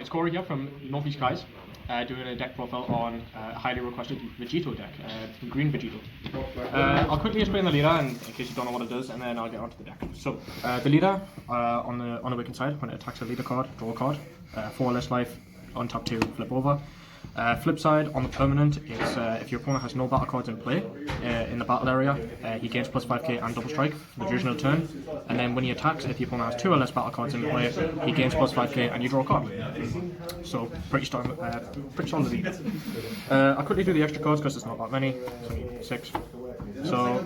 It's Corie here from Northeast Guys, doing a deck profile on a highly requested Vegito deck, green Vegito. I'll quickly explain the leader in case you don't know what it does, and then I'll get onto the deck. So, the leader on the weakened side, when it attacks a leader card, draw a card, 4 less life, untap 2, flip over. Flip side, on the permanent, it's if your opponent has no battle cards in play in the battle area, he gains plus 5k and double strike for the duration of the turn. And then when he attacks, if your opponent has 2 or less battle cards in play, he gains plus 5k and you draw a card. So pretty solid lead. I'll quickly do the extra cards because there's not that many. It's only 6. So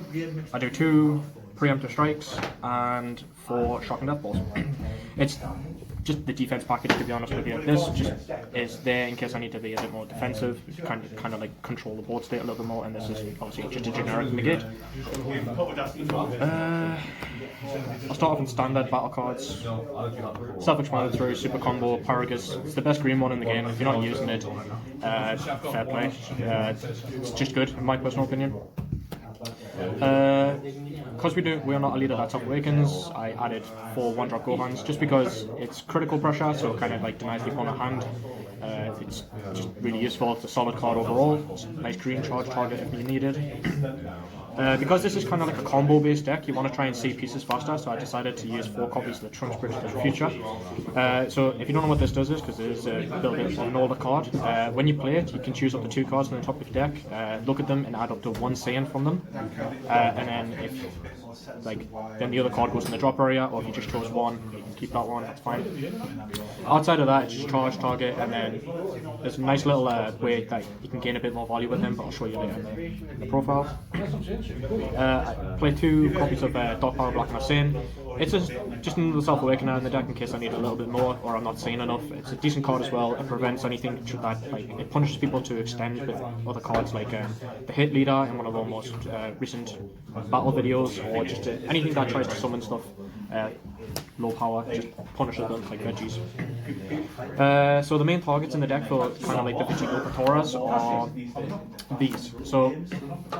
I do 2 preemptive strikes and 4 shock and death balls. It's just the defense package, to be honest with you. This just is there in case I need to be a bit more defensive, kind of like control the board state a little bit more, and this is obviously just a generic negate. I'll start off with standard battle cards. Self-explanatory, super combo, Paragus. It's the best green one in the game. If you're not using it, fair play. It's just good, in my personal opinion. Because we are not a leader that's awakens, I added 4 1-drop Gohans just because it's critical pressure, so it kind of like denies the opponent hand. It's just really useful. It's a solid card overall. It's a nice green charge target if you need it. Because this is kind of like a combo based deck, you want to try and see pieces faster, so I decided to use 4 copies of the Trunks Bridge to the Future. So if you don't know what this does is, because it is built in on an older card, when you play it, you can choose up to 2 cards on the top of your deck, look at them and add up to 1 Saiyan from them, and then if then the other card goes in the drop area, or if you just chose 1, you can keep that one, that's fine. Outside of that, it's just charge target, and then there's a nice little way that you can gain a bit more value with them, but I'll show you later in the profile. I play 2 copies of Dark Power Black and Saiyan. It's just another Self-Awakener in the deck in case I need a little bit more, or I'm not seeing enough. It's a decent card as well. It prevents anything that, it punishes people to extend with other cards like the Hit Leader in one of our most recent battle videos, or just anything that tries to summon stuff low power, just punishes them like veggies. So the main targets in the deck for kind of like the Vegito Patoras are these. So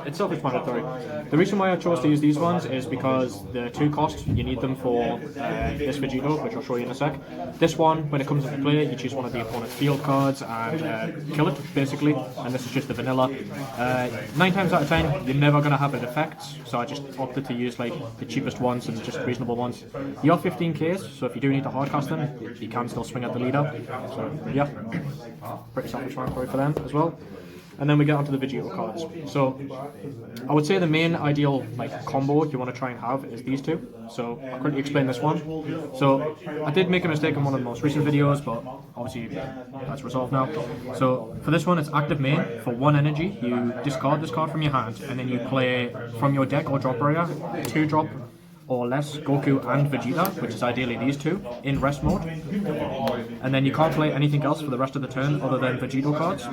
it's self-explanatory. The reason why I chose to use these ones is because the 2 costs, you need them for this Vegito, which I'll show you in a sec. This one, when it comes into play, you choose one of the opponent's field cards and kill it, basically, and this is just the vanilla. 9 times out of 10, you're never going to have an effect, so I just opted to use like the cheapest ones and just reasonable ones. You have 15Ks, so if you do need to hardcast them, you can still swing at the leader. So yeah, pretty self-explanatory for them as well. And then we get onto the Vegito cards. So I would say the main ideal combo you want to try and have is these 2. So I'll quickly explain this one. So I did make a mistake in one of the most recent videos, but obviously that's resolved now. So for this one, it's active main. For 1 energy, you discard this card from your hand, and then you play from your deck or drop area 2 drop or less Goku and Vegeta, which is ideally these 2, in rest mode. And then you can't play anything else for the rest of the turn other than Vegito cards.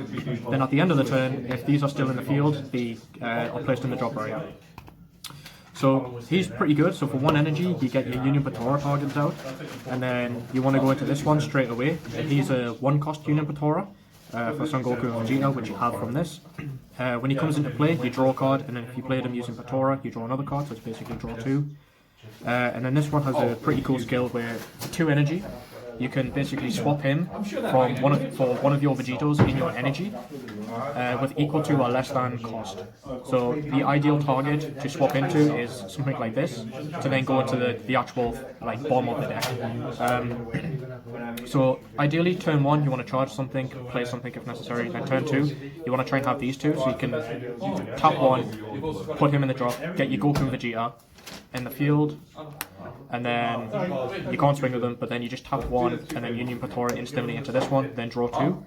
Then at the end of the turn, if these are still in the field, they are placed in the drop area. So he's pretty good. So for 1 energy, you get your Union Patora targets out, and then you want to go into this one straight away. He's a 1-cost Union Patora for Son Goku and Vegeta, which you have from this. When he comes into play, you draw a card, and then if you play them using Patora, you draw another card, so it's basically draw 2. And then this one has a pretty cool skill where for 2 energy, you can basically swap him from one of your Vegitos in your energy with equal to or less than cost. So the ideal target to swap into is something like this, to then go into the actual bomb of the deck. So ideally turn 1 you want to charge something, play something if necessary, then turn 2 you want to try and have these 2, so you can tap 1, put him in the drop, get your Goku and Vegeta in the field, and then you can't swing with them, but then you just tap 1 and then Union Patora instantly into this one, then draw 2.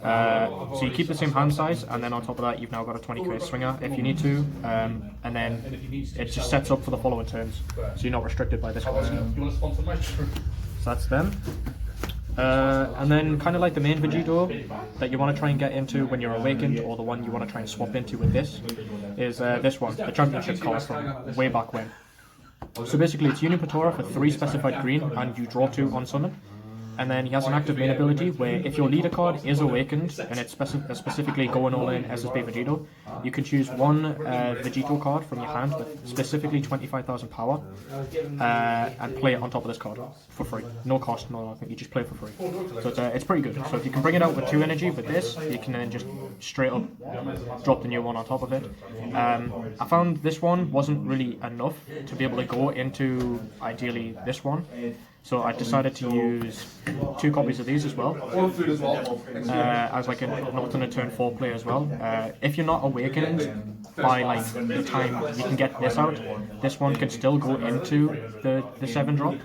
So you keep the same hand size, and then on top of that you've now got a 20k swinger if you need to, and then it just sets up for the following turns, so you're not restricted by this cost. So that's them. And then kind of like the main Vegito that you want to try and get into when you're awakened, or the one you want to try and swap into with this, is this one, the championship card from way back when. So basically it's Union Patora for 3 specified green, and you draw 2 on summon. And then he has an active main ability where if your leader card is awakened and it's specifically going all in SSB Vegito, you can choose one Vegito card from your hand with specifically 25,000 power and play it on top of this card for free. No cost, no nothing, you just play it for free. So it's pretty good. So if you can bring it out with 2 energy with this, you can then just straight up drop the new one on top of it. I found this one wasn't really enough to be able to go into ideally this one. So I decided to use 2 copies of these as well, as like an alternate turn 4 play as well. If you're not awakened by like the time you can get this out, this one can still go into the 7 drop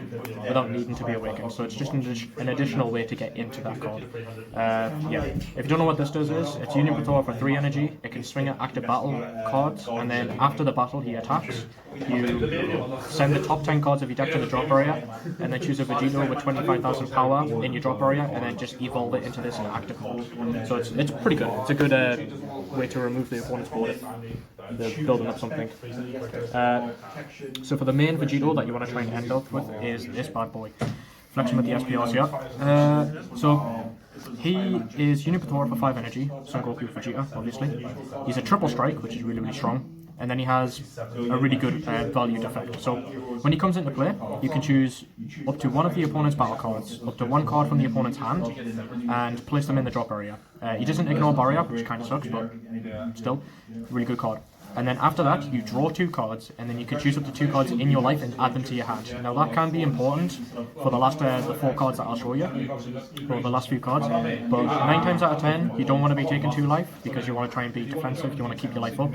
without needing to be awakened. So it's just an additional way to get into that card. Yeah, if you don't know what this does it's Union Patrol for 3 energy. It can swing at active battle cards, and then after the battle he attacks. You send the top 10 cards of your deck to the drop area, and then choose a Vegito with 25,000 power in your drop area, and then just evolve it into this in active mode. So it's pretty good. It's a good way to remove the opponent's board if they're building up something. So for the main Vegito that you want to try and end up with is this bad boy. Flex him with the SPRs here. So he is Union Patrol for 5 energy, Son Goku Vegeta, obviously. He's a triple strike, which is really, really strong. And then he has a really good valued effect. So when he comes into play, you can choose up to 1 of the opponent's battle cards, up to 1 card from the opponent's hand, and place them in the drop area. He doesn't ignore barrier, which kind of sucks, but still, really good card. And then after that, you draw 2 cards, and then you can choose up to 2 cards in your life and add them to your hand. Now that can be important for the 4 cards that I'll show you, or the last few cards. But 9 times out of 10, you don't want to be taking 2 life because you want to try and be defensive. You want to keep your life up,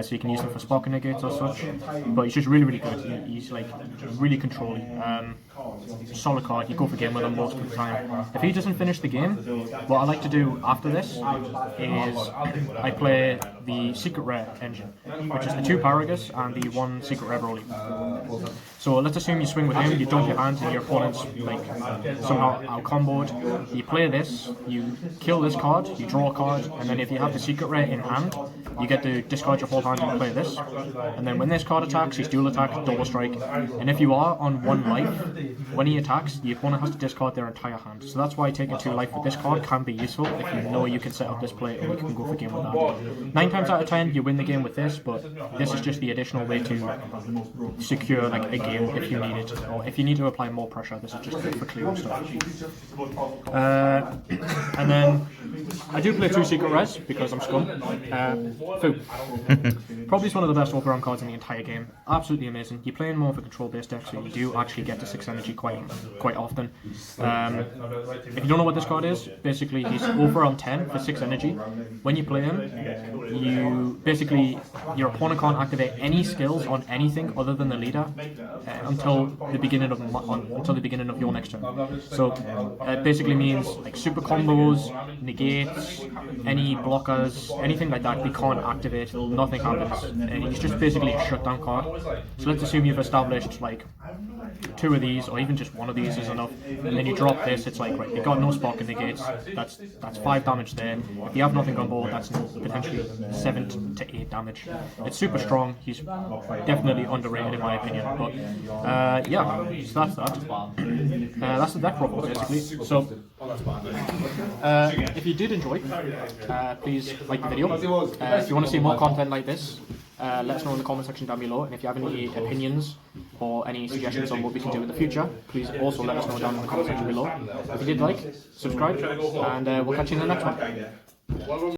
so you can use them for sparking negates or such. But he's just really, really good. He's like really controlling. Solid card. You go for game with him most of the time. If he doesn't finish the game, what I like to do after this is I play the Secret Rare engine, which is the 2 Paragus and the 1 Secret Rare Broly. So let's assume you swing with him, you dump your hand and your opponent's like somehow out-comboed. You play this, you kill this card, you draw a card, and then if you have the Secret Rare in hand, you get to discard your whole hand and play this. And then when this card attacks, he's dual attack, double strike. And if you are on 1 life, when he attacks, the opponent has to discard their entire hand. So that's why taking 2 life with this card can be useful if you know you can set up this play and you can go for game with that. 9 times out of 10, you win the game with this, but this is just the additional way to secure like a game if you need it, or if you need to apply more pressure. This is just good for clearing stuff. And then I do play 2 Secret Rares because I'm scum. Fu. Probably one of the best all-around cards in the entire game. Absolutely amazing. You're playing more of a control-based deck, so you do actually get to 6 energy quite often. If you don't know what this card is, basically he's over on 10 for 6 energy. When you play him, your opponent can't activate any skills on anything other than the leader until the beginning of your next turn. So it basically means like super combos, negates, any blockers, anything like that, they can't activate, nothing happens, and he's just basically a shutdown card. So let's assume you've established like 2 of these, or even just 1 of these is enough, and then you drop this, it's like, right, you've got no sparking negates, that's 5 damage there. If you have nothing on board, that's potentially 7 to 8 damage. It's super strong, he's definitely underrated in my opinion, but yeah, so that's that. That's the deck profile basically. So if you did enjoy, please like the video. If you want to see more content like this, let us know in the comment section down below, and if you have any opinions or any suggestions on what we can do in the future, please also let us know down in the comment section below. If you did like, subscribe, and we'll catch you in the next one.